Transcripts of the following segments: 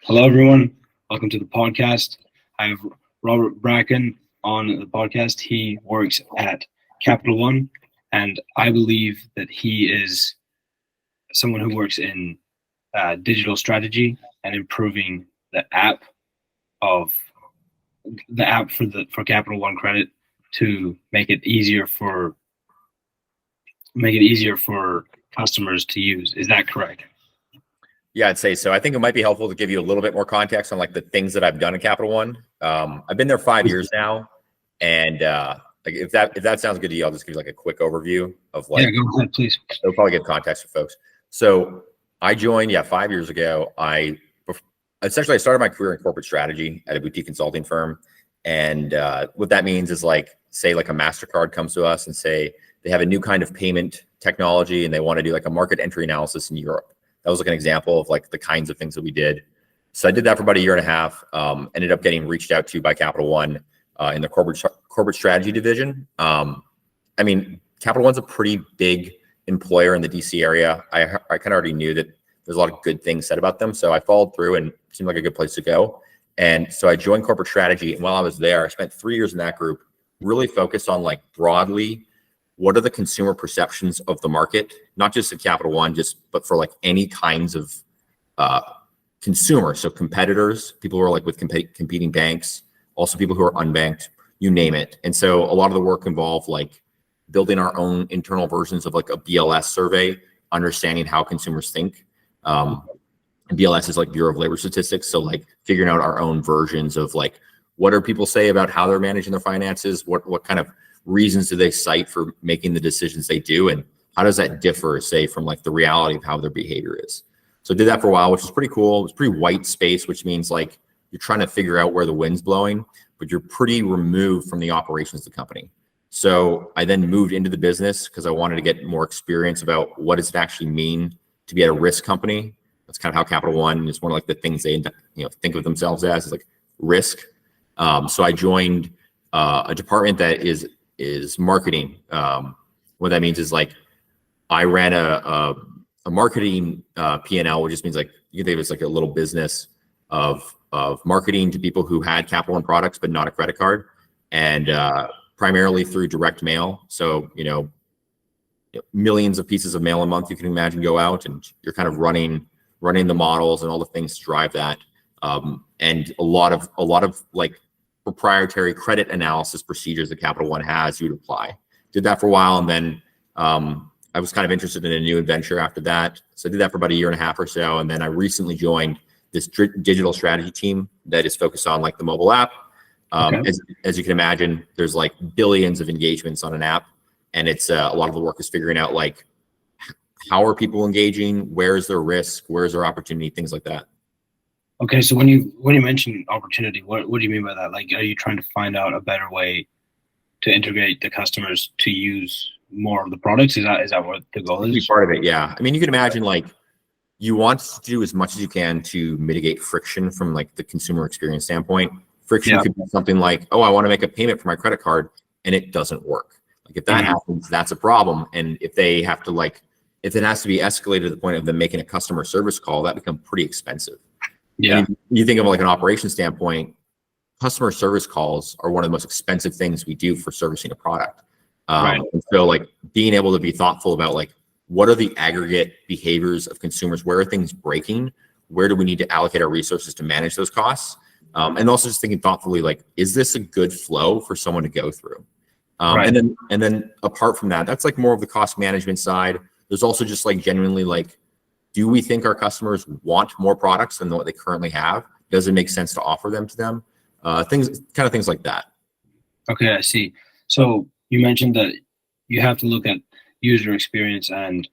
Hello, everyone. Welcome to the podcast. I have Robert Bracken on the podcast. He works at Capital One, and I believe that he is someone who works in digital strategy and improving the app of for Capital One Credit to make it easier for customers to use. Is that correct? Yeah, I'd say so. I think it might be helpful to give you a little bit more context on like the things that I've done at Capital One. I've been there 5 years now, and like if that sounds good to you, I'll just give you like a quick overview of like. Yeah, go ahead, please. It'll probably give context for folks. So I joined 5 years ago. I started my career in corporate strategy at a boutique consulting firm, and what that means is like say like a MasterCard comes to us and say they have a new kind of payment technology and they want to do like a market entry analysis in Europe. That was like an example of like the kinds of things that we did. So I did that for about a year and a half. Ended up getting reached out to by Capital One in the corporate strategy division. I mean, Capital One's a pretty big employer in the DC area. I kind of already knew that there's a lot of good things said about them, so I followed through and it seemed like a good place to go. And so I joined corporate strategy. And while I was there, I spent 3 years in that group, really focused on like broadly, what are the consumer perceptions of the market, not just at Capital One, but for like any kinds of consumer. So competitors, people who are like with competing banks, also people who are unbanked, you name it. And so a lot of the work involved like building our own internal versions of like a BLS survey, understanding how consumers think. And BLS is like Bureau of Labor Statistics. So like figuring out our own versions of like, what do people say about how they're managing their finances? What kind of reasons do they cite for making the decisions they do? And how does that differ, say, from like the reality of how their behavior is? So I did that for a while, which was pretty cool. It was pretty white space, which means like you're trying to figure out where the wind's blowing, but you're pretty removed from the operations of the company. So I then moved into the business because I wanted to get more experience about what does it actually mean to be at a risk company. That's kind of how Capital One is one of like the things they think of themselves as is like risk. So I joined a department that is marketing. What that means is like I ran a marketing P&L, which just means like you can think of it as like a little business of marketing to people who had Capital One products but not a credit card, and primarily through direct mail. So millions of pieces of mail a month you can imagine go out, and you're kind of running the models and all the things to drive that, and a lot of like proprietary credit analysis procedures that Capital One has, you would apply. Did that for a while, and then I was kind of interested in a new adventure after that. So I did that for about a year and a half or so, and then I recently joined this digital strategy team that is focused on like the mobile app. Okay. As you can imagine, there's like billions of engagements on an app, and it's a lot of the work is figuring out like how are people engaging, where is their risk, where is their opportunity, things like that. Okay, so when you mention opportunity, what do you mean by that? Like, are you trying to find out a better way to integrate the customers to use more of the products? Is that what the goal is? Part of it, yeah. I mean, you can imagine like you want to do as much as you can to mitigate friction from like the consumer experience standpoint. Friction could be something like, oh, I want to make a payment for my credit card and it doesn't work. Like if that happens, that's a problem. And if they have to if it has to be escalated to the point of them making a customer service call, that becomes pretty expensive. Yeah. And you think of like an operation standpoint, customer service calls are one of the most expensive things we do for servicing a product. Right. And so like being able to be thoughtful about like, what are the aggregate behaviors of consumers? Where are things breaking? Where do we need to allocate our resources to manage those costs? And also just thinking thoughtfully, like, is this a good flow for someone to go through? Right. And then apart from that, that's like more of the cost management side. There's also just like genuinely like, do we think our customers want more products than what they currently have? Does it make sense to offer them to them? Things like that. Okay, I see. So you mentioned that you have to look at user experience and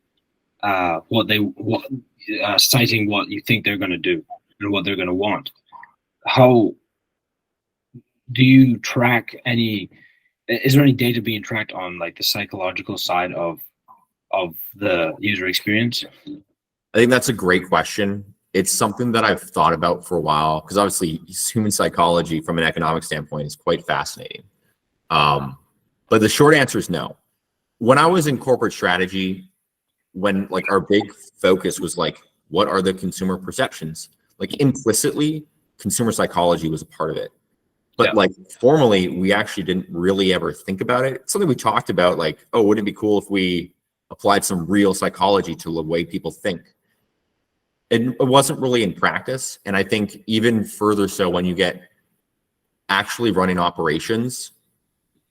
citing what you think they're going to do and what they're going to want. How do you track is there any data being tracked on like the psychological side of the user experience? I think that's a great question. It's something that I've thought about for a while because obviously human psychology from an economic standpoint is quite fascinating. But the short answer is no. When I was in corporate strategy, when like our big focus was like, what are the consumer perceptions? like implicitly, consumer psychology was a part of it. But Yeah. like formally, we actually didn't really ever think about it. It's something we talked about, like, oh, wouldn't it be cool if we applied some real psychology to the way people think? It wasn't really in practice. And I think even further so when you get actually running operations,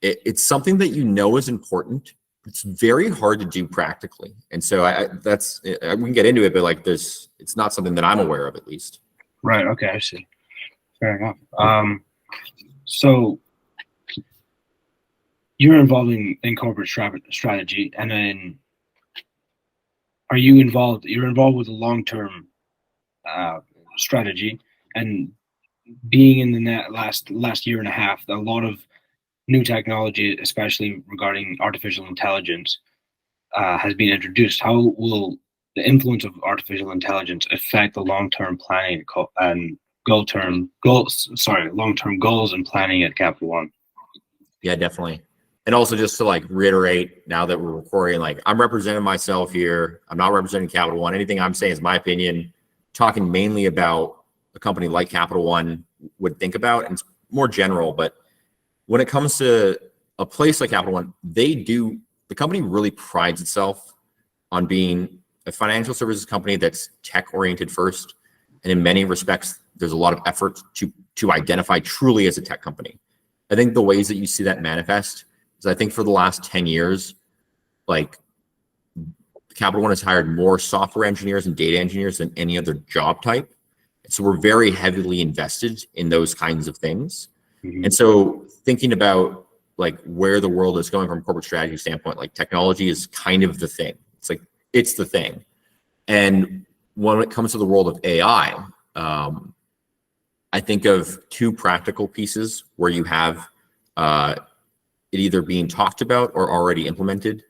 it's something that you know is important. It's very hard to do practically. And so we can get into it, but like it's not something that I'm aware of, at least. Right. Okay. I see. Fair enough. So you're involved in corporate strategy, and then are you involved? You're involved with a long-term strategy, and being in the last year and a half, a lot of new technology, especially regarding artificial intelligence, has been introduced. How will the influence of artificial intelligence affect the long-term planning and long-term goals and planning at Capital One? Yeah, definitely. And also just to like reiterate, now that we're recording, like I'm representing myself here. I'm not representing Capital One. Anything I'm saying is my opinion, talking mainly about a company like Capital One would think about, and it's more general. But when it comes to a place like Capital One, the company really prides itself on being a financial services company that's tech oriented first. And in many respects, there's a lot of effort to identify truly as a tech company. I think the ways that you see that manifest is, I think for the last 10 years, like Capital One has hired more software engineers and data engineers than any other job type. So we're very heavily invested in those kinds of things. Mm-hmm. And so thinking about like where the world is going from a corporate strategy standpoint, like technology is kind of the thing. It's the thing. And when it comes to the world of AI, I think of two practical pieces where you have it either being talked about or already implemented.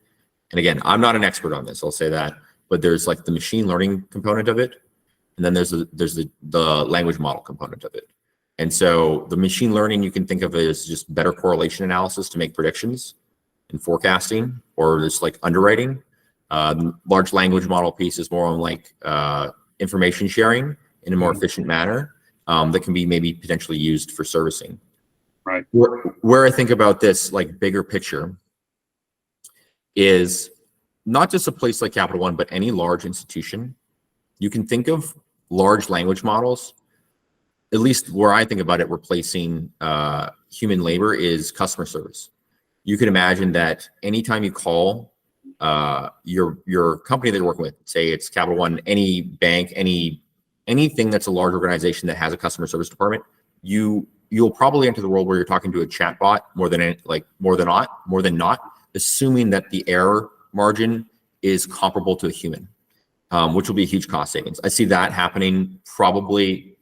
And again, I'm not an expert on this, I'll say that, but there's like the machine learning component of it, and then there's the language model component of it. And so the machine learning you can think of as just better correlation analysis to make predictions and forecasting, or just like underwriting. Large language model piece is more on like information sharing in a more efficient manner that can be maybe potentially used for servicing. Right. Where I think about this like bigger picture is not just a place like Capital One, but any large institution. You can think of large language models, at least where I think about it, replacing human labor is customer service. You can imagine that anytime you call your company that you're working with, say it's Capital One, any bank, anything that's a large organization that has a customer service department, you'll probably enter the world where you're talking to a chatbot more than not, assuming that the error margin is comparable to a human, which will be a huge cost savings. I see that happening probably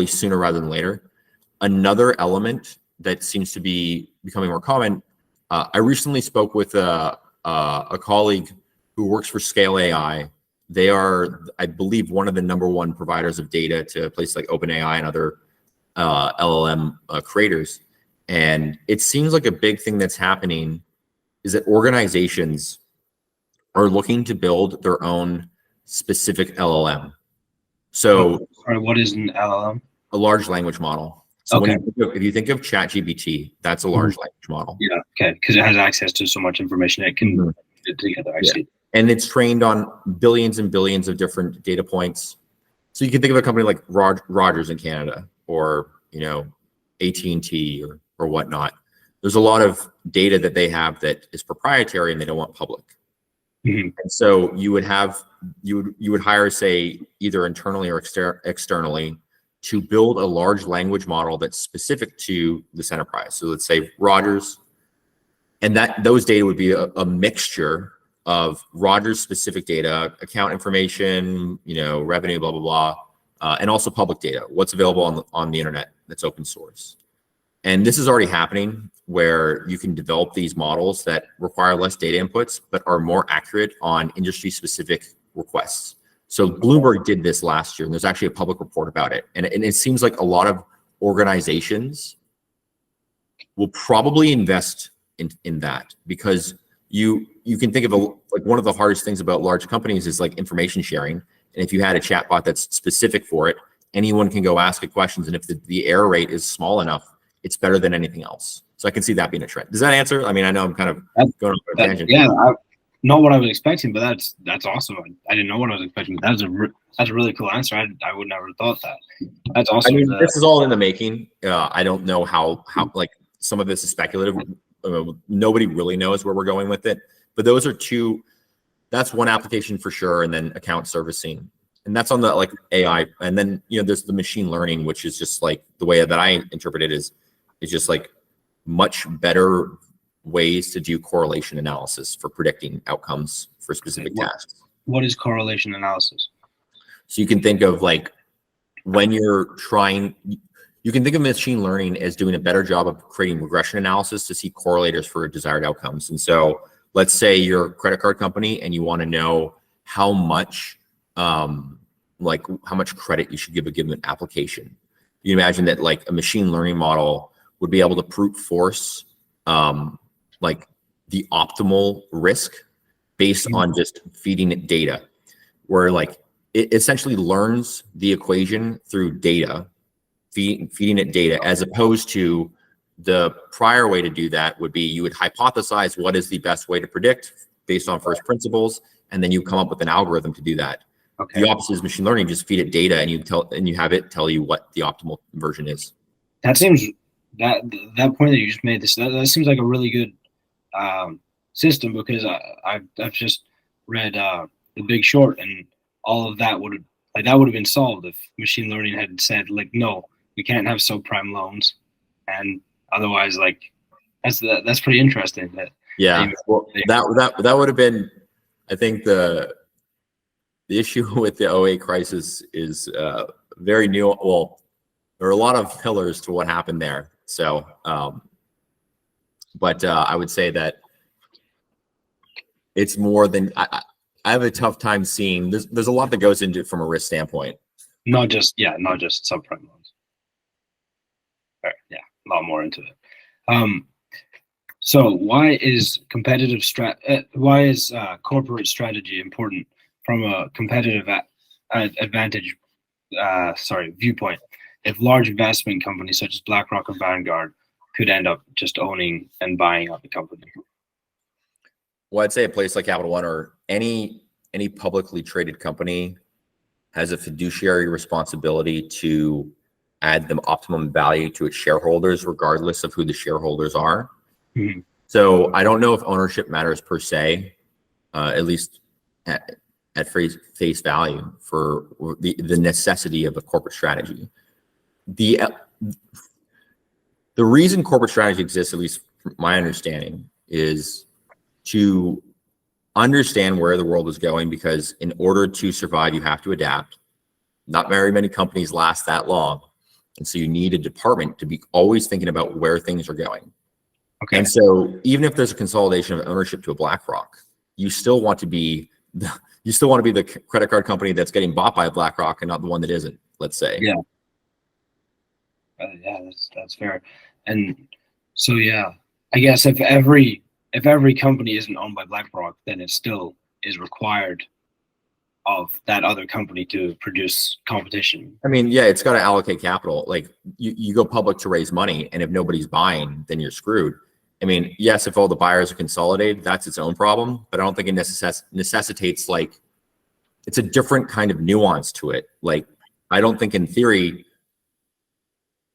sooner rather than later. Another element that seems to be becoming more common, I recently spoke with a colleague who works for Scale AI. They are, I believe, one of the #1 providers of data to places like OpenAI and other LLM creators. And it seems like a big thing that's happening is that organizations are looking to build their own specific LLM. So, sorry, what is an LLM? A large language model. So Okay. if you think of ChatGPT, that's a large language model. Yeah. Okay. Because it has access to so much information, it can put it together. I see. And it's trained on billions and billions of different data points. So you can think of a company like Rogers in Canada, or AT&T or whatnot. There's a lot of data that they have that is proprietary and they don't want public. Mm-hmm. And so you would hire, say, either internally or externally, to build a large language model that's specific to this enterprise. So let's say Rogers, and those data would be a mixture of Rogers specific data, account information, revenue, blah, blah, blah, and also public data, what's available on the internet that's open source. And this is already happening, where you can develop these models that require less data inputs, but are more accurate on industry specific requests. So Bloomberg did this last year, and there's actually a public report about it. And it seems like a lot of organizations will probably invest in that, because you can think of like one of the hardest things about large companies is like information sharing. And if you had a chatbot that's specific for it, anyone can go ask it questions, and if the error rate is small enough, it's better than anything else. So I can see that being a trend. Does that answer? I mean, I know I'm kind of going on a tangent. Yeah, not what I was expecting, but that's awesome. I didn't know what I was expecting. But that's a really cool answer. I would never thought that. That's awesome. I mean, this is all in the making. I don't know how like some of this is speculative. Nobody really knows where we're going with it. But those are two. That's one application for sure, and then account servicing, and that's on the like AI. And then there's the machine learning, which is just like the way that I interpret it is just like much better ways to do correlation analysis for predicting outcomes for specific tasks. What is correlation analysis? So you can think of like when you're trying, you can think of machine learning as doing a better job of creating regression analysis to see correlators for desired outcomes. And so let's say you're a credit card company and you want to know how much, like how much credit you should give a given application. You imagine that like a machine learning model would be able to brute force like the optimal risk based on just feeding it data, where like it essentially learns the equation through data, feeding it data, as opposed to the prior way to do that would be you would hypothesize what is the best way to predict based on first principles, and then you come up with an algorithm to do that. Okay. The opposite is machine learning. Just feed it data and you have it tell you what the optimal version is. That seems that point that you just made, that seems like a really good system, because I've just read The Big Short, and all of that would have been solved if machine learning had said like, no, we can't have subprime loans, and otherwise, like that's pretty interesting. That would have been, I think the issue with the '08 crisis is very new. Well, there are a lot of pillars to what happened there. So, but I would say that it's more than I have a tough time seeing. There's a lot that goes into it from a risk standpoint. Not just subprime loans. Right, yeah, a lot more into it. So why is corporate strategy important from a competitive advantage viewpoint, if large investment companies such as BlackRock and Vanguard could end up just owning and buying up the company? Well, I'd say a place like Capital One or any publicly traded company has a fiduciary responsibility to add the optimum value to its shareholders, regardless of who the shareholders are. Mm-hmm. So I don't know if ownership matters per se, at least at face value for the necessity of a corporate strategy. The reason corporate strategy exists, at least from my understanding, is to understand where the world is going, because in order to survive, you have to adapt. Not very many companies last that long. And so you need a department to be always thinking about where things are going. Okay. And so even if there's a consolidation of ownership to a BlackRock, you still want to be the credit card company that's getting bought by a BlackRock and not the one that isn't, let's say. Yeah. Yeah, that's fair. And so, yeah, I guess if every company isn't owned by BlackRock, then it still is required of that other company to produce competition. I mean, yeah, it's got to allocate capital. Like you go public to raise money, and if nobody's buying, then you're screwed. I mean, yes, if all the buyers are consolidated, that's its own problem, but I don't think it necessitates, like, it's a different kind of nuance to it. Like, I don't think in theory,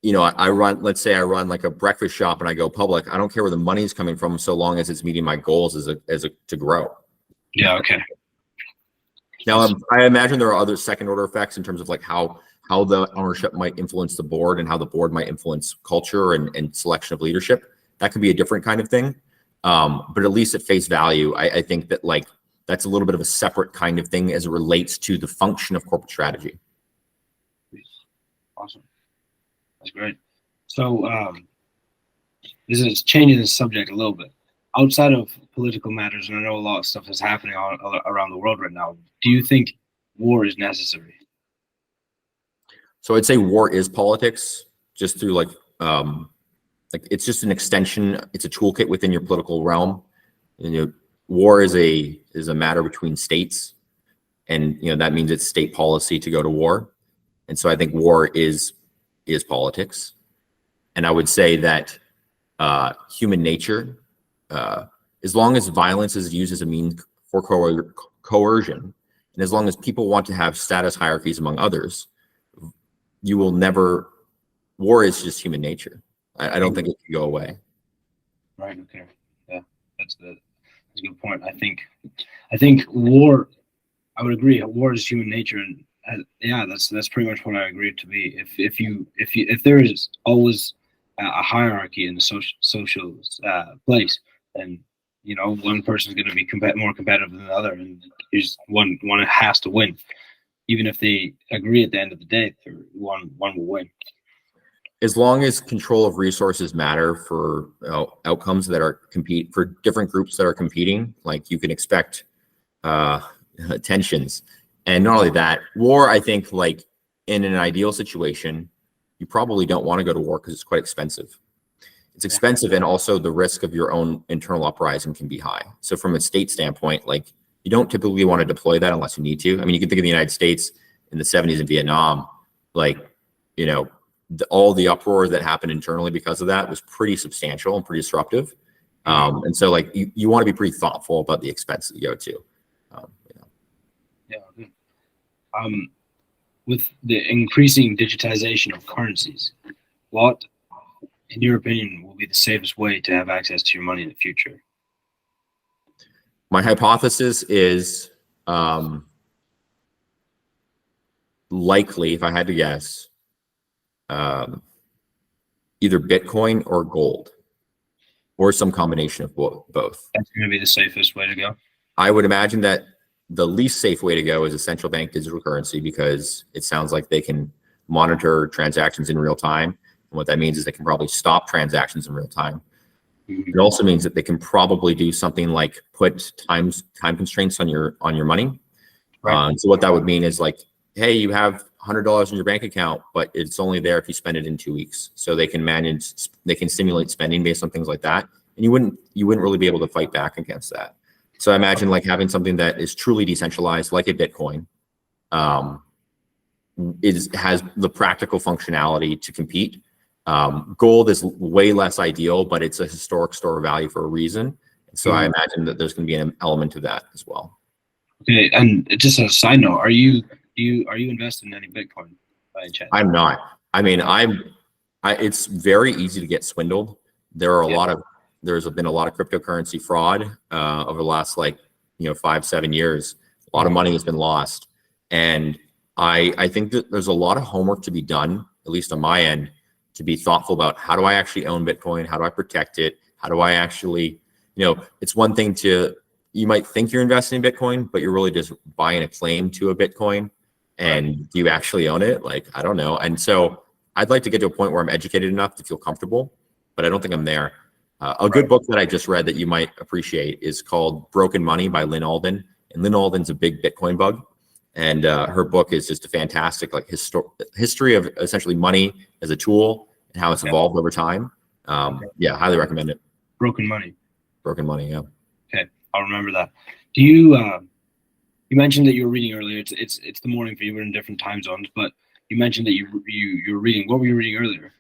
let's say I run like a breakfast shop and I go public. I don't care where the money's coming from, so long as it's meeting my goals to grow. Yeah. Okay. Now, I imagine there are other second order effects in terms of like how the ownership might influence the board and how the board might influence culture and selection of leadership. That could be a different kind of thing. But at least at face value, I think that like that's a little bit of a separate kind of thing as it relates to the function of corporate strategy. Awesome. That's great. So this is changing the subject a little bit. Outside of political matters, and I know a lot of stuff is happening around the world right now, do you think war is necessary? So I'd say war is politics, just through like it's just an extension. It's a toolkit within your political realm. War is a matter between states, and that means it's state policy to go to war. And so I think war is politics. And I would say that human nature, as long as violence is used as a means for coercion, and as long as people want to have status hierarchies among others, you will never. War is just human nature. I don't think it can go away. Right. Okay. Yeah, that's a good point. I think war. I would agree. War is human nature, and yeah, that's pretty much what I agree to be. If there is always a hierarchy in the social place, then one person is going to be more competitive than the other, and one has to win, even if they agree at the end of the day. One will win. As long as control of resources matter for outcomes that are compete for different groups that are competing, like you can expect tensions. And not only that, war, I think, like in an ideal situation, you probably don't want to go to war because it's quite expensive. It's expensive, and also the risk of your own internal uprising can be high. So from a state standpoint, like you don't typically want to deploy that unless you need to. I mean, you can think of the United States in the 70s in Vietnam, like, all the uproar that happened internally because of that was pretty substantial and pretty disruptive. And so like you want to be pretty thoughtful about the expense that you go to. Yeah. With the increasing digitization of currencies, what, in your opinion, will be the safest way to have access to your money in the future? My hypothesis is likely, if I had to guess, either Bitcoin or gold, or some combination of both. That's going to be the safest way to go. I would imagine that the least safe way to go is a central bank digital currency, because it sounds like they can monitor transactions in real time. And what that means is they can probably stop transactions in real time. It also means that they can probably do something like put time constraints on your money. Right. So what that would mean is like, hey, you have $100 in your bank account, but it's only there if you spend it in 2 weeks. So they can stimulate spending based on things like that. And you wouldn't really be able to fight back against that. So I imagine like having something that is truly decentralized, like a Bitcoin, has the practical functionality to compete. Gold is way less ideal, but it's a historic store of value for a reason. So I imagine that there's going to be an element of that as well. Okay, and just as a side note, are you invested in any Bitcoin by any chance? I'm not. I mean, it's very easy to get swindled. There's been a lot of cryptocurrency fraud over the last 5-7 years. A lot of money has been lost, and I think that there's a lot of homework to be done, at least on my end, to be thoughtful about how do I actually own Bitcoin? How do I protect it? How do I actually, it's one thing you might think you're investing in Bitcoin, but you're really just buying a claim to a Bitcoin. And do you actually own it? Like, I don't know. And so I'd like to get to a point where I'm educated enough to feel comfortable, but I don't think I'm there. A good book that I just read that you might appreciate is called Broken Money by Lynn Alden. And Lynn Alden's a big Bitcoin bug. And her book is just a fantastic history of essentially money as a tool and how it's evolved over time. Yeah, highly recommend it. Broken Money. Broken Money, yeah. Okay, I'll remember that. Do you you mentioned that you were reading earlier. It's the morning for you. We're in different time zones, but you mentioned that you were reading. What were you reading earlier?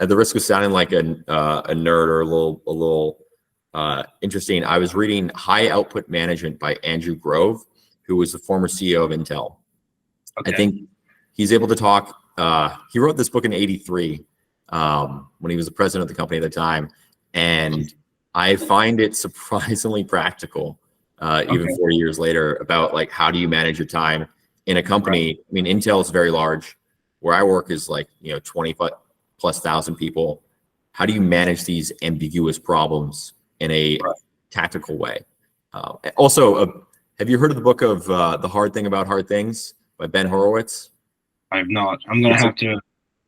At the risk of sounding like a nerd or a little interesting, I was reading High Output Management by Andrew Grove, who was the former CEO of Intel. Okay. I think he's able to talk. He wrote this book in '83 when he was the president of the company at the time, and I find it surprisingly practical, even 4 years later, about like how do you manage your time in a company. Right. I mean, Intel is very large. Where I work is 20,000+ people. How do you manage these ambiguous problems in a tactical way? Also, have you heard of the book of The Hard Thing About Hard Things by Ben Horowitz? I have not. I'm going to have to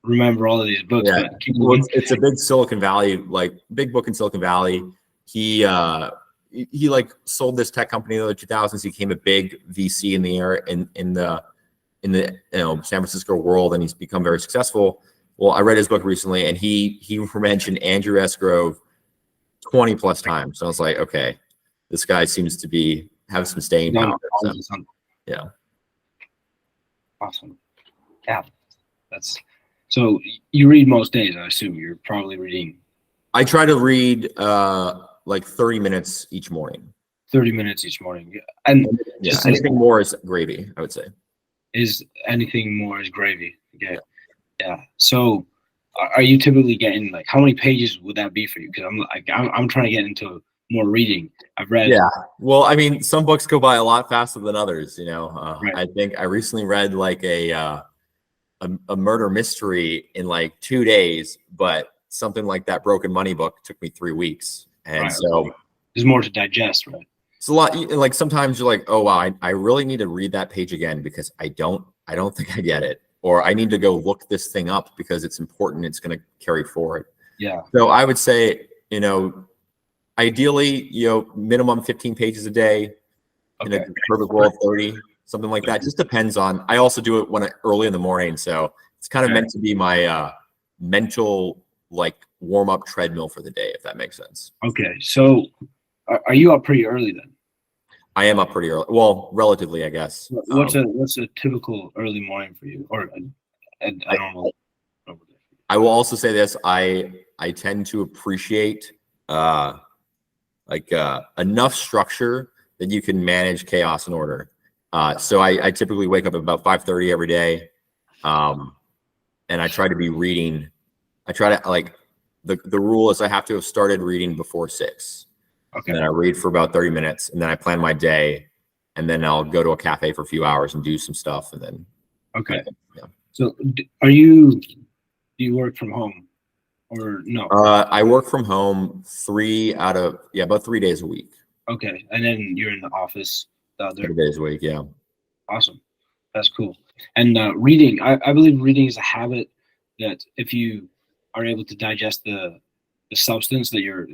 remember all of these books. Yeah. Well, it's a big Silicon Valley, big book in Silicon Valley. He sold this tech company in the early 2000s. He became a big VC in the air in the San Francisco world, and he's become very successful. Well, I read his book recently, and he mentioned Andrew S. Grove 20+ times. So I was like, okay, this guy seems to have some staying power. So, yeah. Awesome. Yeah, that's so you read most days. I assume you're probably reading I try to read like 30 minutes each morning. 30 minutes each morning. And Yeah, just anything more is gravy, I would say. is anything more is gravy. Okay. Yeah. So are you typically getting like how many pages would that be for you? Because I'm trying to get into more reading. I've read Yeah. Well, I mean, some books go by a lot faster than others, you know. right. I think I recently read like a murder mystery in like 2 days, but something like that Broken Money book took me 3 weeks. And Right. Okay. so There's more to digest, right? it's a lot. Like sometimes you're like, oh wow, I really need to read that page again because I don't think I get it, or I need to go look this thing up because it's important. It's going to carry forward. Yeah. So I would say, you know, ideally, you know, minimum 15 pages a day. In a Okay. perfect world, 30, something like that. Just depends on. I also do it early in the morning, so it's kind of Okay. meant to be my mental like warm up treadmill for the day, if that makes sense. Okay. So are you up pretty early then? I am up pretty early. Well, relatively, I guess. What's a typical early morning for you, or I I, don't know. I will also say this: I tend to appreciate uh, enough structure that you can manage chaos and order. So I typically wake up at about 5:30 every day, and I try to be reading. I try to like the rule is I have to have started reading before 6, and Okay. then I read for about 30 minutes, and then I plan my day, and then I'll go to a cafe for a few hours and do some stuff, and then Okay. yeah. So do you work from home or no? I work from home about 3 days a week. Okay. And then you're in the office the other. 3 days a week, yeah. Awesome. That's cool. And reading, I believe reading is a habit that if you are able to digest the substance that you're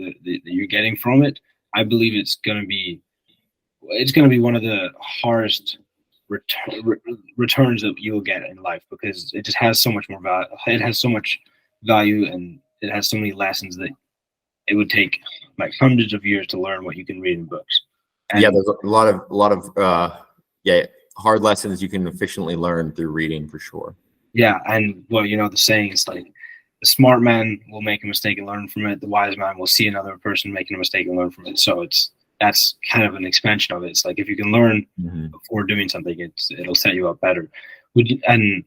getting from it, I believe it's gonna be one of the hardest returns that you'll get in life because it just has so much more value. It has so much value and it has so many lessons that it would take like hundreds of years to learn what you can read in books. Yeah, And there's a lot of yeah, hard lessons you can efficiently learn through reading for sure. yeah, and well, you know, the saying is like the smart man will make a mistake and learn from it. The wise man will see another person making a mistake and learn from it. So that's kind of an expansion of it. It's like if you can learn Mm-hmm. before doing something, it'll set you up better. And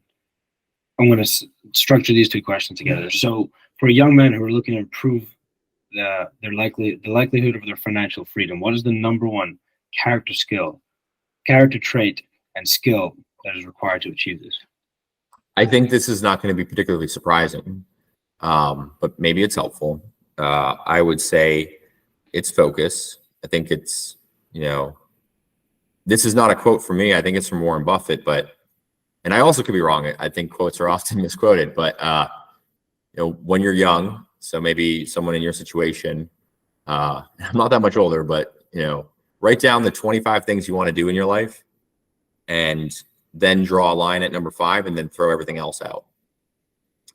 I'm going to structure these two questions together. So for young men who are looking to improve the likelihood of their financial freedom, what is the number one character trait, and skill that is required to achieve this? I think this is not going to be particularly surprising, but maybe it's helpful. I would say it's focus. I think it's, you know, this is not a quote from me. I think it's from Warren Buffett, but, and I also could be wrong. I think quotes are often misquoted, but, you know, when you're young, so maybe someone in your situation, I'm not that much older, but, you know, write down the 25 things you want to do in your life and then draw a line at number 5 and then throw everything else out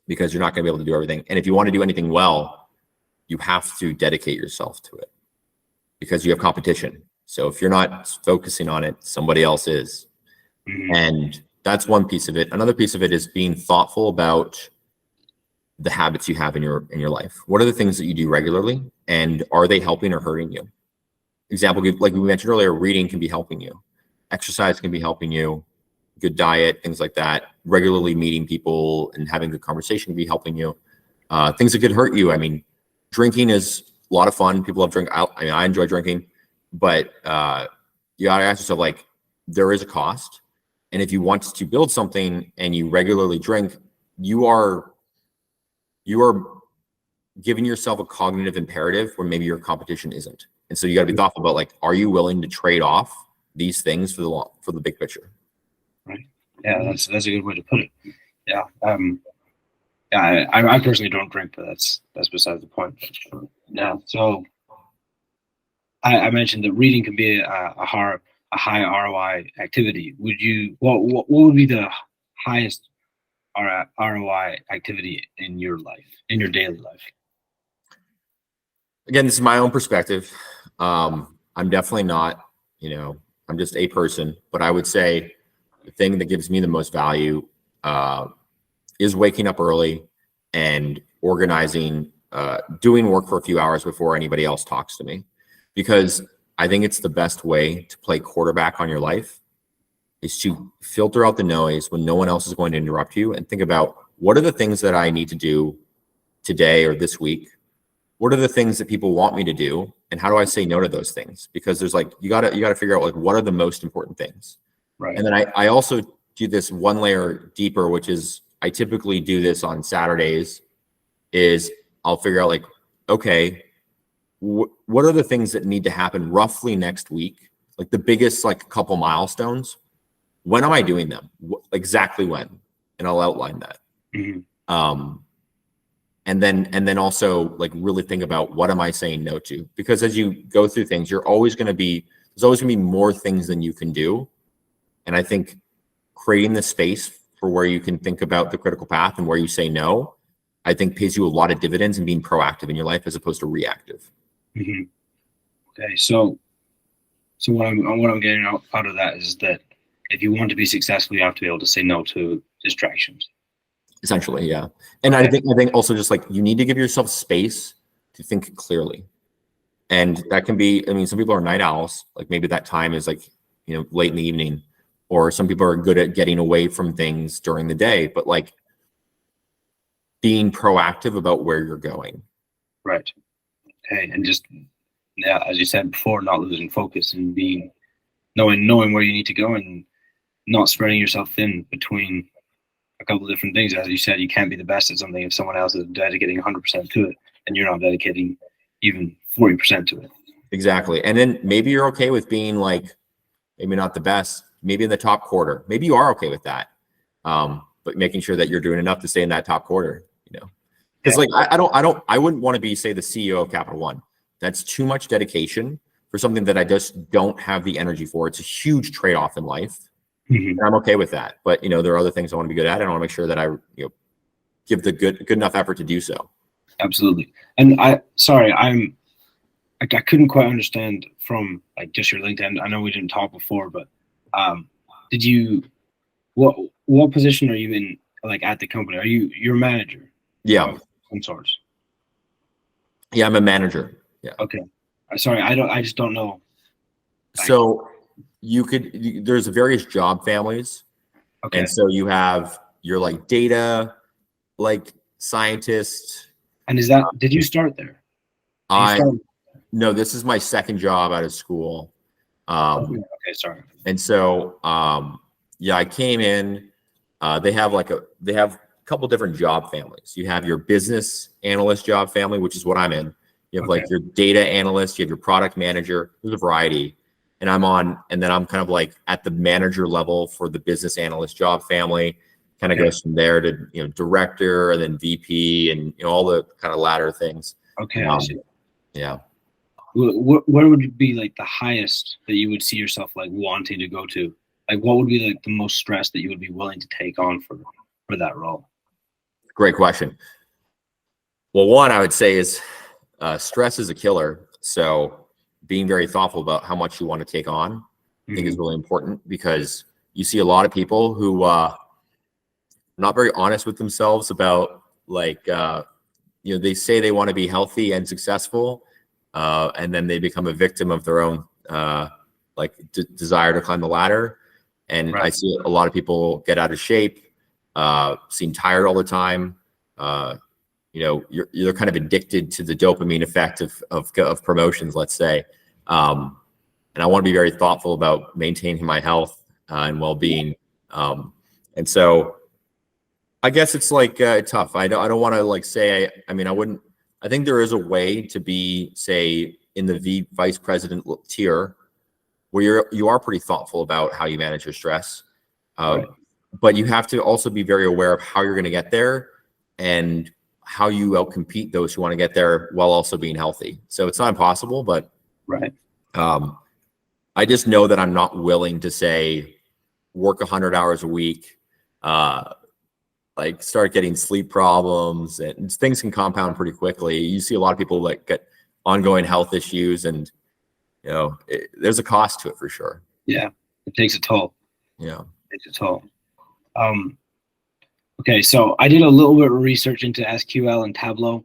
because you're not going to be able to do everything. And if you want to do anything well, you have to dedicate yourself to it because you have competition. So if you're not focusing on it, somebody else is. Mm-hmm. And that's one piece of it. Another piece of it is being thoughtful about the habits you have in your life. What are the things that you do regularly and are they helping or hurting you? Example, like we mentioned earlier, reading can be helping you. Exercise can be helping you. Good diet, things like that. Regularly meeting people and having good conversation can be helping you. Things that could hurt you. I mean, drinking is a lot of fun. People love drink. I enjoy drinking, but you gotta ask yourself, like, there is a cost. And if you want to build something and you regularly drink, you are giving yourself a cognitive imperative where maybe your competition isn't. And so you got to be thoughtful about, like, are you willing to trade off these things for the big picture? Right. Yeah, that's a good way to put it. Yeah. Yeah. I personally don't drink, but that's besides the point. Yeah. So I mentioned that reading can be a high ROI activity. What would be the highest ROI activity in your life, in your daily life? Again, this is my own perspective. I'm definitely not, you know, I'm just a person, but I would say the thing that gives me the most value is waking up early and organizing, doing work for a few hours before anybody else talks to me, because I think it's the best way to play quarterback on your life, is to filter out the noise when no one else is going to interrupt you and think about, what are the things that I need to do today or this week? What are the things that people want me to do? And how do I say no to those things? Because there's like, you gotta figure out like, what are the most important things? Right. And then I also do this one layer deeper, which is, I typically do this on Saturdays, is I'll figure out like, okay, what are the things that need to happen roughly next week? Like the biggest, like couple milestones. When am I doing them? Exactly when? And I'll outline that. Mm-hmm. And then also like really think about, what am I saying no to? Because as you go through things, there's always going to be more things than you can do. And I think creating the space for where you can think about the critical path and where you say no, I think pays you a lot of dividends in being proactive in your life as opposed to reactive. Mm-hmm. Okay. So what I'm getting out of that is that if you want to be successful, you have to be able to say no to distractions. Essentially, yeah. And okay. I think also just like, you need to give yourself space to think clearly. And that can be, I mean, some people are night owls, like maybe that time is like, late in the evening, or some people are good at getting away from things during the day, but like being proactive about where you're going. Right. Okay. And just, yeah, as you said before, not losing focus and knowing where you need to go and not spreading yourself thin between a couple of different things. As you said, you can't be the best at something if someone else is dedicating 100% to it and you're not dedicating even 40% to it. Exactly. And then maybe you're okay with being like, maybe not the best, maybe in the top quarter. Maybe you are okay with that. But making sure that you're doing enough to stay in that top quarter, because like, I wouldn't want to be, say, the CEO of Capital One. That's too much dedication for something that I just don't have the energy for. It's a huge trade-off in life. Mm-hmm. And I'm okay with that. But, there are other things I want to be good at, and I want to make sure that I, give the good enough effort to do so. Absolutely. And I couldn't quite understand from like just your LinkedIn. I know we didn't talk before, but what position are you in, like, at the company? Are you're a manager? Yeah. Of some sorts. Yeah, I'm a manager. Yeah. Okay. Sorry, I just don't know. So there's various job families. Okay. And so you have your like data, like scientist. And did you start there? No, this is my second job out of school. Okay, sorry. And so, yeah, I came in, they have a couple different job families. You have your business analyst job family, which is what I'm in. You have like your data analyst, you have your product manager. There's a variety. And then I'm kind of like at the manager level for the business analyst job family. Kind of goes from there to, director, and then VP, and all the kind of ladder things. Okay. I see. Yeah. Where would it be like the highest that you would see yourself like wanting to go to? Like, what would be like the most stress that you would be willing to take on for that role? Great question. Well, one I would say is stress is a killer. So being very thoughtful about how much you want to take on, I think is really important, because you see a lot of people who are not very honest with themselves about like, they say they want to be healthy and successful, and then they become a victim of their own desire to climb the ladder. And I see a lot of people get out of shape, seem tired all the time. You're kind of addicted to the dopamine effect of promotions, let's say. And I want to be very thoughtful about maintaining my health and well-being. And so I guess it's like tough. I don't want to like say, I think there is a way to be, say, in the vice president tier, where you are pretty thoughtful about how you manage your stress. But you have to also be very aware of how you're going to get there and how you outcompete those who want to get there while also being healthy. So it's not impossible, but I just know that I'm not willing to say work 100 hours a week, like start getting sleep problems, and things can compound pretty quickly. You see a lot of people like get ongoing health issues, and there's a cost to it for sure. Yeah, it takes a toll. Yeah. takes a toll. Okay, so I did a little bit of research into SQL and Tableau.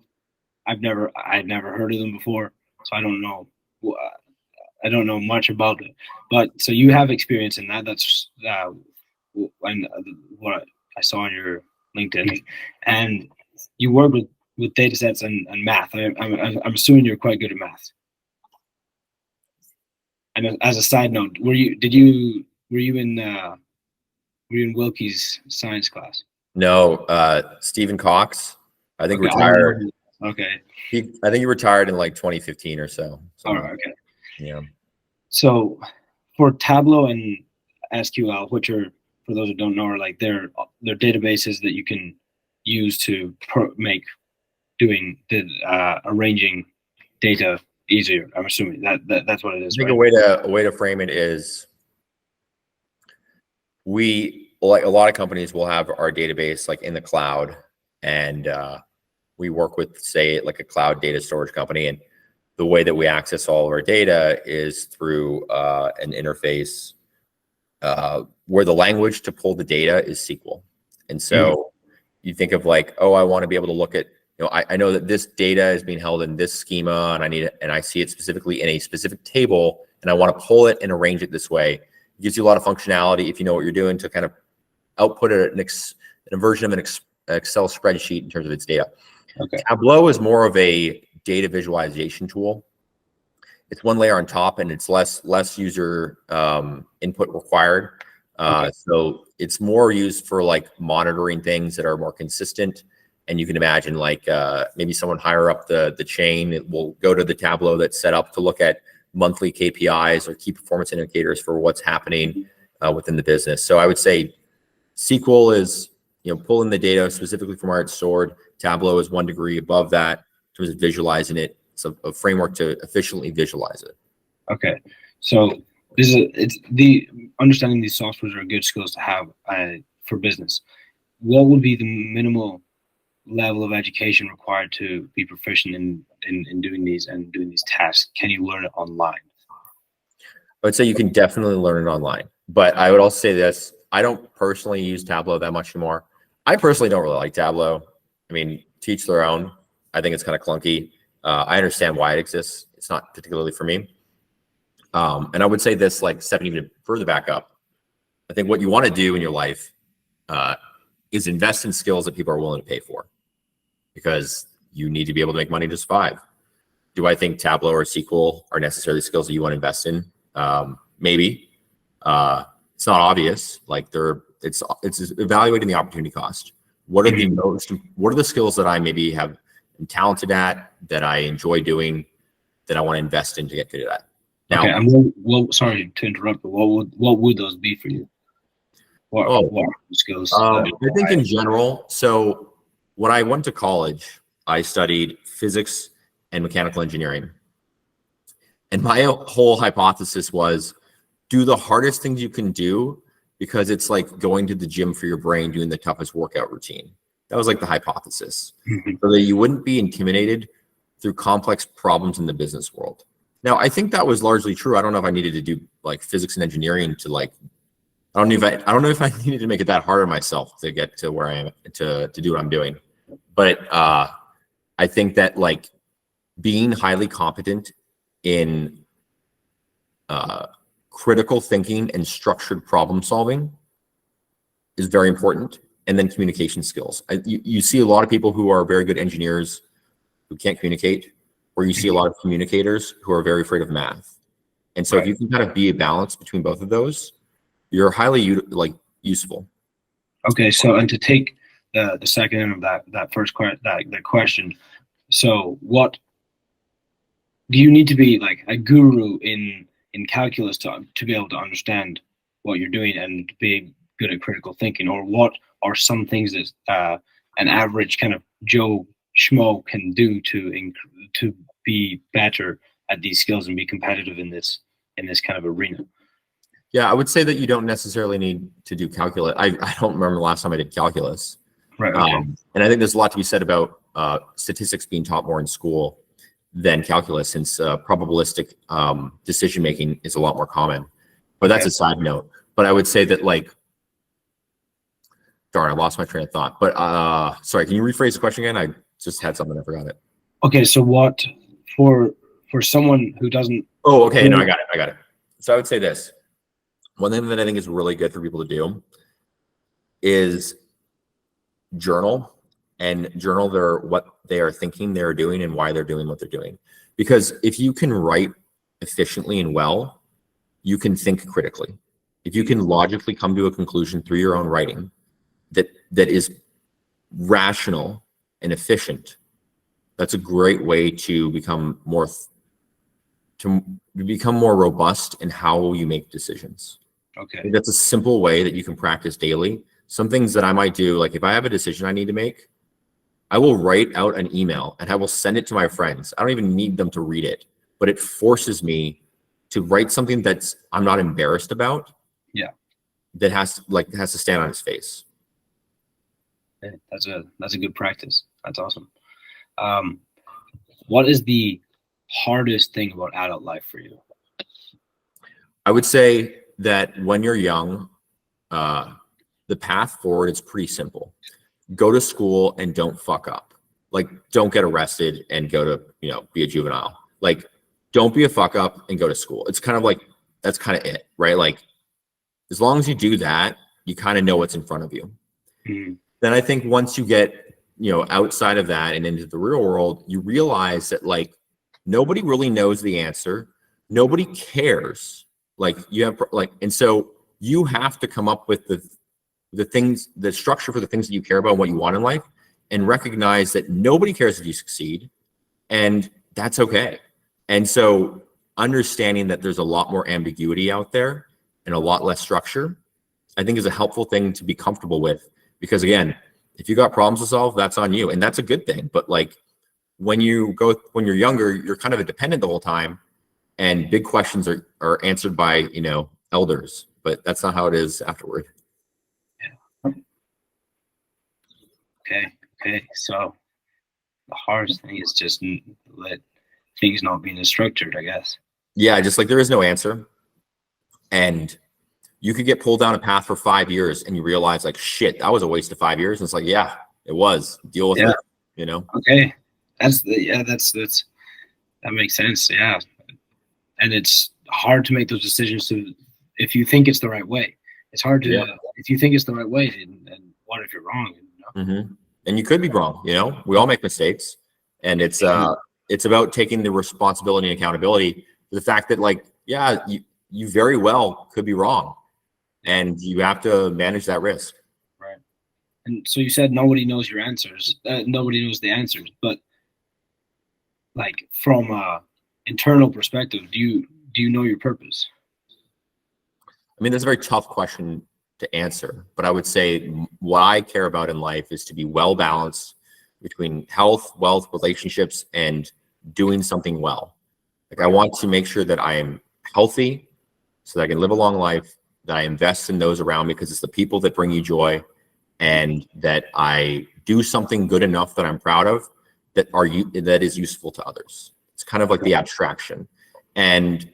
I'd never heard of them before, so I don't know much about it. But so you have experience in that. That's and what I saw on your LinkedIn, and you work with data sets and math. I'm assuming you're quite good at math. And as a side note, were you in Wilkie's science class? No, Stephen Cox, I think Okay, retired. Okay. I think he retired in like 2015 or so. All right. Okay. Yeah. So for Tableau and SQL, which are, for those who don't know, are like they're databases that you can use to make arranging data easier. I'm assuming that's what it is. I think right? a way to frame it is we, like a lot of companies, will have our database like in the cloud, and we work with, say, like a cloud data storage company, and the way that we access all of our data is through an interface where the language to pull the data is SQL. And so you think of like, oh, I want to be able to look at, I know that this data is being held in this schema, and I see it specifically in a specific table, and I want to pull it and arrange it this way. It gives you a lot of functionality if you know what you're doing to kind of output a version of an Excel spreadsheet in terms of its data. Okay. Tableau is more of a data visualization tool. It's one layer on top, and it's less user input required. So it's more used for like monitoring things that are more consistent. And you can imagine like maybe someone higher up the chain, it will go to the Tableau that's set up to look at monthly KPIs or key performance indicators for what's happening within the business. So I would say SQL is, pulling the data specifically from where it's stored. Tableau is one degree above that in terms of visualizing it. It's a framework to efficiently visualize it. Okay, so understanding these softwares are good skills to have for business. What would be the minimal level of education required to be proficient in doing these tasks? Can you learn it online? I would say you can definitely learn it online, but I would also say this: I don't personally use Tableau that much anymore. I personally don't really like Tableau. I mean, teach their own. I think it's kind of clunky. I understand why it exists. It's not particularly for me. And I would say this, like stepping even further back up, I think what you want to do in your life is invest in skills that people are willing to pay for, because you need to be able to make money to survive. Do I think Tableau or SQL are necessarily skills that you want to invest in? Maybe. It's not obvious. Like it's evaluating the opportunity cost. What are the skills that I maybe am talented at, that I enjoy doing, that I want to invest in to get good at? Now, okay, and sorry to interrupt, but what would those be for you? What skills? I think in general. So when I went to college, I studied physics and mechanical engineering, and my whole hypothesis was, do the hardest things you can do, because it's like going to the gym for your brain, doing the toughest workout routine. That was like the hypothesis, so that you wouldn't be intimidated through complex problems in the business world. Now, I think that was largely true. I don't know if I needed to do like physics and engineering to like, I don't know if I needed to make it that hard on myself to get to where I am to do what I'm doing. But I think that like being highly competent in critical thinking and structured problem solving is very important. And then communication skills. You see a lot of people who are very good engineers who can't communicate, or you see a lot of communicators who are very afraid of math. And so if you can kind of be a balance between both of those, you're highly useful. Okay, so and to take the second end of that first question, so what do you need to be like a guru in calculus to be able to understand what you're doing and be good at critical thinking, or what are some things that an average kind of Joe Schmo can do to be better at these skills and be competitive in this kind of arena? Yeah, I would say that you don't necessarily need to do calculus. I don't remember the last time I did calculus. Right. Okay. And I think there's a lot to be said about statistics being taught more in school than calculus, since probabilistic decision making is a lot more common. But that's a side note. But I would say that like Darn, I lost my train of thought. But sorry, can you rephrase the question again? I just had something, I forgot it. Okay, so what for someone who doesn't? Oh, okay. No, I got it. I got it. So I would say this. One thing that I think is really good for people to do is journal and journal what they are thinking they're doing and why they're doing what they're doing. Because if you can write efficiently and well, you can think critically. If you can logically come to a conclusion through your own writing that is rational and efficient, that's a great way to become more robust in how you make decisions. Okay. That's a simple way that you can practice daily. Some things that I might do, like if I have a decision I need to make, I will write out an email and I will send it to my friends. I don't even need them to read it, but it forces me to write something that's I'm not embarrassed about. Yeah. That has to stand on its face. Okay. That's a good practice. That's awesome. What is the hardest thing about adult life for you? I would say that when you're young, the path forward is pretty simple. Go to school and don't fuck up. Like, don't get arrested and go to, be a juvenile. Like, don't be a fuck up and go to school. It's kind of like, that's kind of it, right? Like, as long as you do that, you kind of know what's in front of you. Mm-hmm. Then I think once you get, outside of that and into the real world, you realize that like nobody really knows the answer. Nobody cares. Like and so you have to come up with the structure for the things that you care about and what you want in life, and recognize that nobody cares if you succeed, and that's okay. And so understanding that there's a lot more ambiguity out there and a lot less structure, I think is a helpful thing to be comfortable with, because again, if you got problems to solve, that's on you, and that's a good thing. But like when you're younger, you're kind of a dependent the whole time, and big questions are answered by elders, but that's not how it is afterward. Okay. So the hardest thing is just let things not being as structured, I guess. Yeah, just like there is no answer, and you could get pulled down a path for 5 years and you realize like, shit, that was a waste of 5 years. And it's like, yeah, it was. Deal with it, Okay. That makes sense. Yeah. And it's hard to make those decisions if you think it's the right way. It's hard to, if you think it's the right way, and what if you're wrong? Mm-hmm. And you could be wrong, we all make mistakes, and it's about taking the responsibility and accountability for the fact that like, yeah, you very well could be wrong, and you have to manage that risk. Right. And so you said nobody knows your answers. Nobody knows the answers, but like from a internal perspective, do you know your purpose? I mean, that's a very tough question to answer, but I would say what I care about in life is to be well balanced between health, wealth, relationships, and doing something well. Like I want to make sure that I am healthy so that I can live a long life, that I invest in those around me because it's the people that bring you joy, and that I do something good enough that I'm proud of that is useful to others. It's kind of like the abstraction. And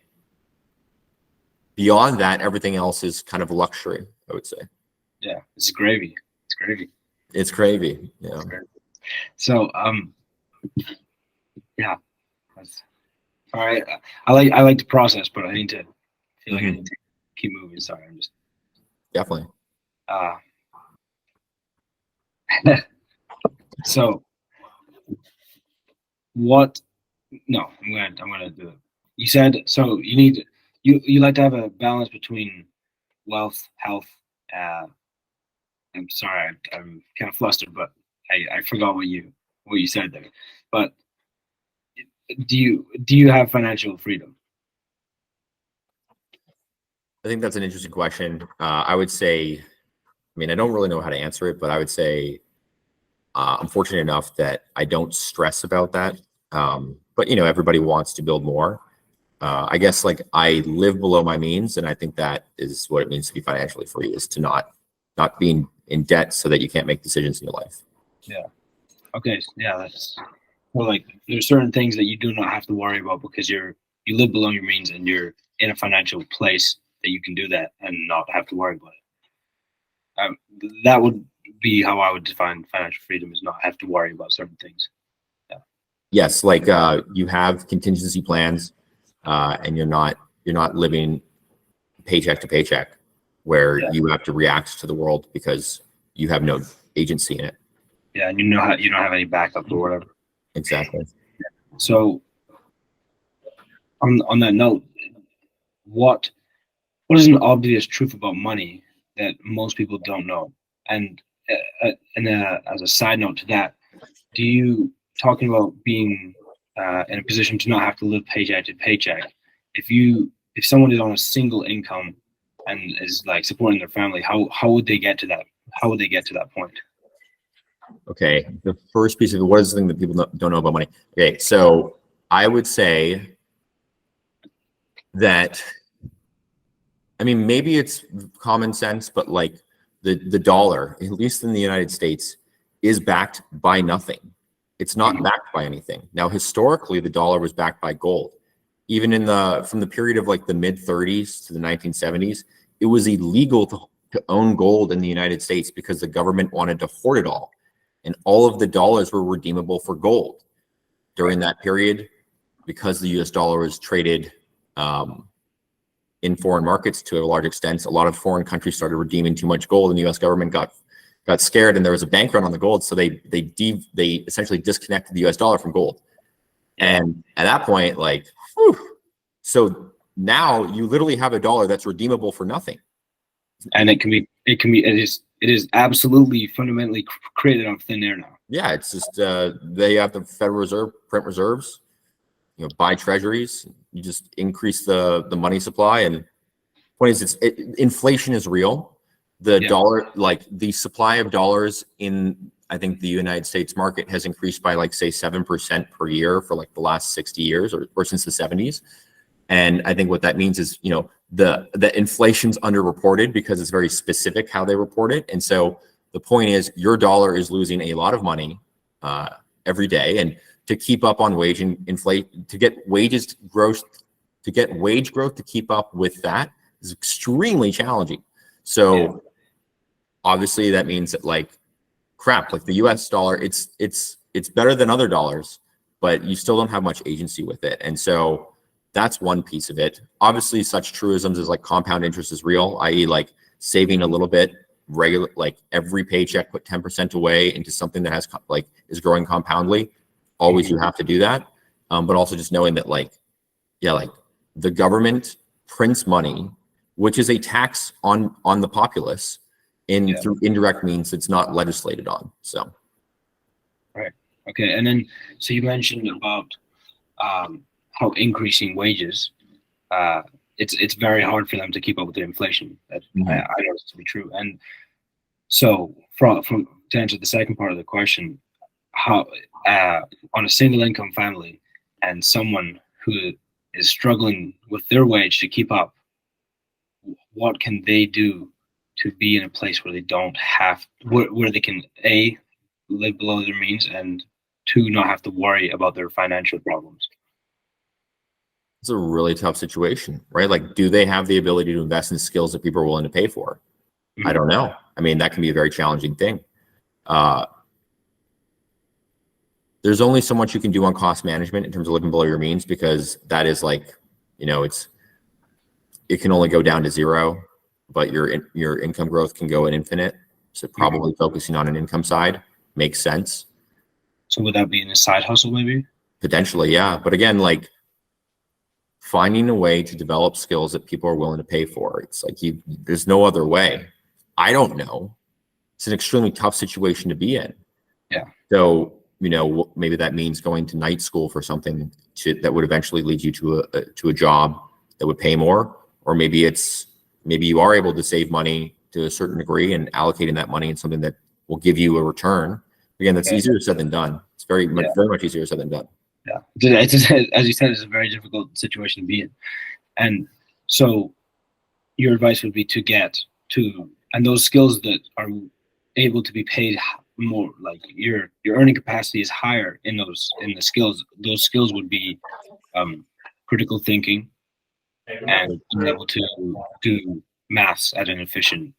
beyond that, everything else is kind of luxury, I would say. Yeah, it's gravy. It's gravy. It's gravy. Yeah. So, yeah. All right. I like the process, but I need to feel like I need to keep moving. Sorry, I'm just definitely. So, what? No, I'm gonna do it. You said so. You like to have a balance between wealth, health. I'm sorry, I'm kind of flustered, but I forgot what you said there. But do you have financial freedom? I think that's an interesting question. I would say, I mean, I don't really know how to answer it, but I would say I'm fortunate enough that I don't stress about that. But everybody wants to build more. I guess like I live below my means, and I think that is what it means to be financially free, is to not being in debt so that you can't make decisions in your life. Yeah. Okay. Yeah, that's well, like there's certain things that you do not have to worry about because you live below your means and you're in a financial place that you can do that and not have to worry about it. That would be how I would define financial freedom, is not have to worry about certain things. Yeah. Yes, like you have contingency plans, and you're not living paycheck to paycheck, where Yeah. you have to react to the world because you have no agency in it. Yeah, and you don't have any backup or whatever. Exactly. So on that note, what is an obvious truth about money that most people don't know? And as a side note to that, do you, talking about being in a position to not have to live paycheck to paycheck, if someone is on a single income and is like supporting their family, how would they get to that? How would they get to that point? Okay, the first piece of it, what is the thing that people don't know about money? Okay, so I would say that, I mean, maybe it's common sense, but like the dollar, at least in the United States, is backed by nothing. It's not backed by anything. Now, historically, the dollar was backed by gold. Even from the period of like the mid 30s to the 1970s, it was illegal to own gold in the United States because the government wanted to hoard it all. And all of the dollars were redeemable for gold during that period, because the US dollar was traded in foreign markets to a large extent. A lot of foreign countries started redeeming too much gold, and the US government got scared, and there was a bank run on the gold. So they essentially disconnected the US dollar from gold. And at that point, like, whew, so now you literally have a dollar that's redeemable for nothing. And it is absolutely fundamentally created out of thin air now. Yeah, it's just they have the Federal Reserve print reserves, buy treasuries. You just increase the money supply, and point is, inflation is real. The dollar, like the supply of dollars in, I think, the United States market has increased by like say 7% per year for like the last 60 years or since the 70s. And I think what that means is, the inflation's underreported because it's very specific how they report it. And so the point is, your dollar is losing a lot of money every day, and to keep up on wage and inflate, to get wage growth to keep up with that is extremely challenging. So obviously that means that like the US dollar, it's better than other dollars, but you still don't have much agency with it. And so that's one piece of it. Obviously, such truisms as like compound interest is real, i.e. like saving a little bit regular, like every paycheck, put 10% away into something that has is growing compoundly. Always you have to do that. But also just knowing that like the government prints money, which is a tax on the populace through indirect means it's not legislated on. So. Right. Okay. And then, so you mentioned about how increasing wages, it's very hard for them to keep up with the inflation. That I know this to be true. And so, from to answer the second part of the question, how on a single income family and someone who is struggling with their wage to keep up, what can they do to be in a place where they don't have where they can live below their means, and two, not have to worry about their financial problems? It's a really tough situation, right? Like, do they have the ability to invest in skills that people are willing to pay for? I don't know. I mean, that can be a very challenging thing. There's only so much you can do on cost management in terms of living below your means, because that is like, it can only go down to zero, but your income growth can go in infinite. So probably focusing on an income side makes sense. So would that be in a side hustle maybe? Potentially, yeah. But again, like, finding a way to develop skills that people are willing to pay for. It's like there's no other way. I don't know. It's an extremely tough situation to be in. Yeah. So, maybe that means going to night school for something that would eventually lead you to a job that would pay more, or maybe you are able to save money to a certain degree and allocating that money in something that will give you a return. Again, that's easier said than done. It's very much easier said than done. Yeah, it's as you said, it's a very difficult situation to be in. And so your advice would be to get to, and those skills that are able to be paid more, like your earning capacity is higher in the skills. Those skills would be critical thinking and being able to do maths at an efficient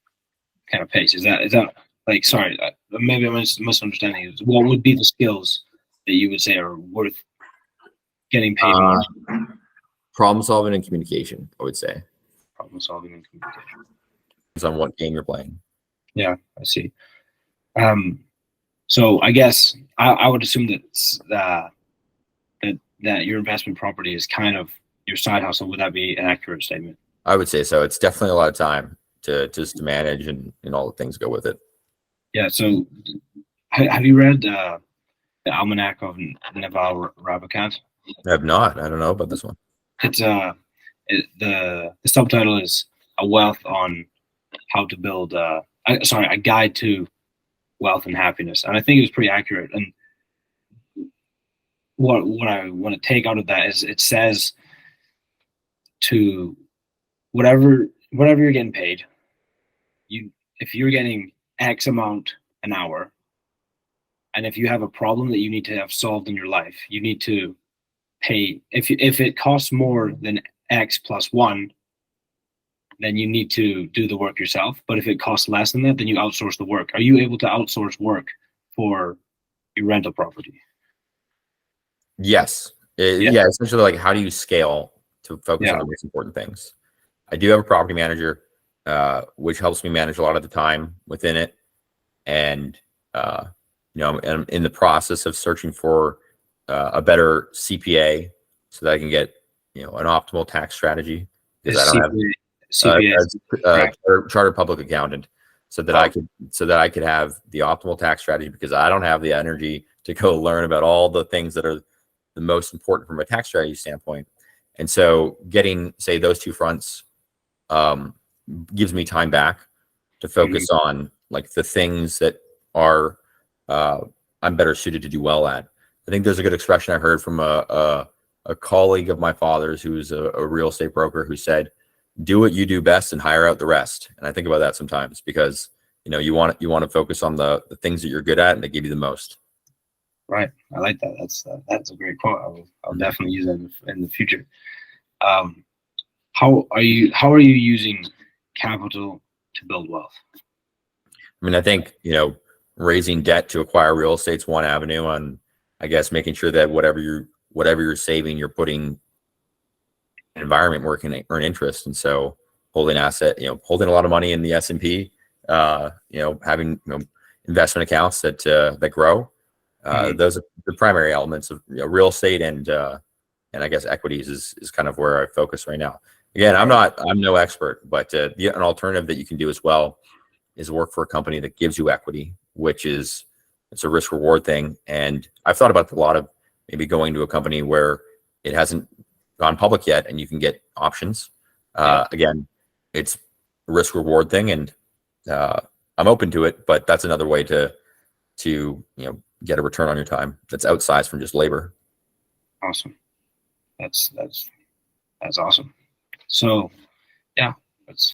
kind of pace. Is that like, sorry, maybe I'm misunderstanding. What would be the skills that you would say are worth getting paid more? Problem solving and communication, I would say. Problem solving and communication. Depends on what game you're playing. Yeah, I see. So I guess I would assume that that your investment property is kind of your side hustle. Would that be an accurate statement? I would say so. It's definitely a lot of time to just to manage and all the things go with it. Yeah. So have you read the Almanac of Naval Ravikant? I have not. I don't know about this one. It's the subtitle is a wealth on how to build a guide to wealth and happiness, and I think it was pretty accurate. And what I want to take out of that is it says to whatever you're getting paid, if you're getting X amount an hour, and if you have a problem that you need to have solved in your life, you need to pay. If it costs more than X plus one, then you need to do the work yourself. But if it costs less than that, then you outsource the work. Are you able to outsource work for your rental property? Yes. Yeah. Essentially, like, how do you scale to focus on the most important things? I do have a property manager, which helps me manage a lot of the time within it. And, I'm in the process of searching for a better CPA so that I can get, an optimal tax strategy, because I don't have chartered public accountant, so that I could have the optimal tax strategy, because I don't have the energy to go learn about all the things that are the most important from a tax strategy standpoint. And so getting, say, those two fronts gives me time back to focus on, like, the things that are I'm better suited to do well at. I think there's a good expression I heard from a colleague of my father's who's a real estate broker, who said, "Do what you do best and hire out the rest." And I think about that sometimes, because you want to focus on the things that you're good at and that give you the most. Right. I like that. That's a great quote. I'll definitely use that in the future. How are you using capital to build wealth? I mean, I think, raising debt to acquire real estate's one avenue, and I guess making sure that whatever you're saving, you're putting an environment where it can earn interest. And so holding holding a lot of money in the S&P, having, investment accounts that grow. Those are the primary elements of real estate, and I guess equities is kind of where I focus right now. Again, I'm no expert, but an alternative that you can do as well is work for a company that gives you equity, which it's a risk reward thing. And I've thought about a lot of maybe going to a company where it hasn't gone public yet, and you can get options. Again, it's a risk reward thing, and I'm open to it, but that's another way to get a return on your time that's outsized from just labor. Awesome. That's awesome. So, yeah, that's